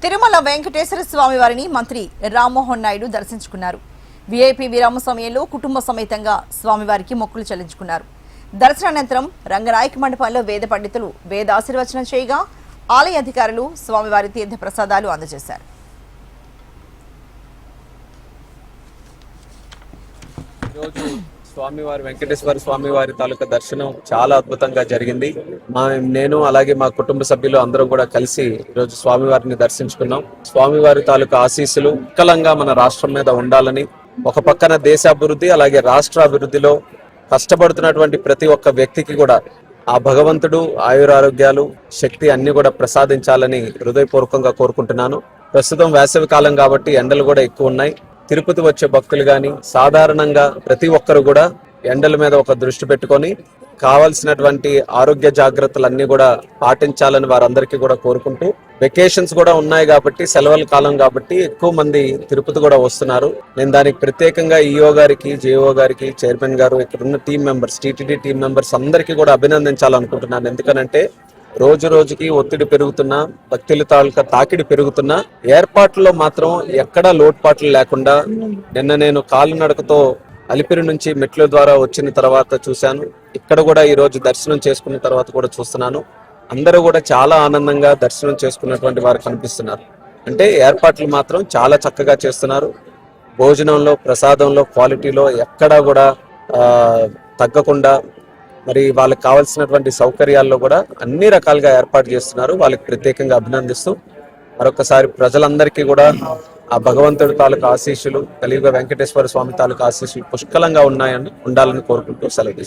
తిరుమల వెంకటేశ్వర స్వామి వారిని మంత్రి రామ్మోహన్ నాయుడు దర్శించుకున్నారు. వీఐపీ విరామ సమయంలో కుటుంబ సమేతంగా స్వామివారికి మొక్కులు చెల్లించుకున్నారు. దర్శనానంతరం రంగనాయక మండపంలో వేద పండితులు వేదాశీర్వచనం చేయగా ఆలయ అధికారులు స్వామివారి తీర్థ ప్రసాదాలు అందజేశారు. స్వామివారి వెంకటేశ్వర స్వామివారి తాలూకా దర్శనం చాలా అద్భుతంగా జరిగింది. నేను అలాగే మా కుటుంబ సభ్యులు అందరం కూడా కలిసి ఈరోజు స్వామివారిని దర్శించుకున్నాం. స్వామివారి తాలూకా ఆశీస్సులు పుష్కలంగా మన రాష్ట్రం మీద ఉండాలని, ఒక పక్కన దేశాభివృద్ధి అలాగే రాష్ట్ర అభివృద్ధిలో కష్టపడుతున్నటువంటి ప్రతి ఒక్క వ్యక్తికి కూడా ఆ భగవంతుడు ఆయురారోగ్యాలు శక్తి అన్ని కూడా ప్రసాదించాలని హృదయపూర్వకంగా కోరుకుంటున్నాను. ప్రస్తుతం వేసవి కాలం కాబట్టి ఎండలు కూడా ఎక్కువ ఉన్నాయి. తిరుపతి వచ్చే భక్తులు కానీ సాధారణంగా ప్రతి ఒక్కరు కూడా ఎండల మీద ఒక దృష్టి పెట్టుకొని కావాల్సినటువంటి ఆరోగ్య జాగ్రత్తలన్నీ కూడా పాటించాలని వారందరికీ కూడా కోరుకుంటూ, వెకేషన్స్ కూడా ఉన్నాయి కాబట్టి సెలవుల కాలం కాబట్టి ఎక్కువ మంది తిరుపతి కూడా వస్తున్నారు. నేను దానికి ప్రత్యేకంగా ఈఓ గారికి, జేఓ గారికి, చైర్మన్ గారు, ఇక్కడ ఉన్న team members, TTD team members అందరికీ కూడా అభినందించాలనుకుంటున్నాను. ఎందుకనంటే రోజు రోజుకి ఒత్తిడి పెరుగుతున్నా, భక్తుల తాలూకా తాకిడి పెరుగుతున్నా, ఏర్పాట్లలో మాత్రం ఎక్కడా లోటుపాట్లు లేకుండా నిన్న నేను కాలినడకతో అలిపిరి నుంచి మెట్ల ద్వారా వచ్చిన తర్వాత చూశాను. ఇక్కడ కూడా ఈ రోజు దర్శనం చేసుకున్న తర్వాత కూడా చూస్తున్నాను. అందరూ కూడా చాలా ఆనందంగా దర్శనం చేసుకున్నటువంటి వారు కనిపిస్తున్నారు. అంటే ఏర్పాట్లు మాత్రం చాలా చక్కగా చేస్తున్నారు. భోజనంలో, ప్రసాదంలో, క్వాలిటీలో ఎక్కడా కూడా తగ్గకుండా మరి వాళ్ళకి కావాల్సినటువంటి సౌకర్యాల్లో కూడా అన్ని రకాలుగా ఏర్పాటు చేస్తున్నారు. వాళ్ళకి ప్రత్యేకంగా అభినందిస్తూ మరొకసారి ప్రజలందరికీ కూడా ఆ భగవంతుడి తాలూకా ఆశీస్సులు, కలియుగ వెంకటేశ్వర స్వామి తాలూకా ఆశీస్సులు పుష్కలంగా ఉండాలని కోరుకుంటూ సెలవు.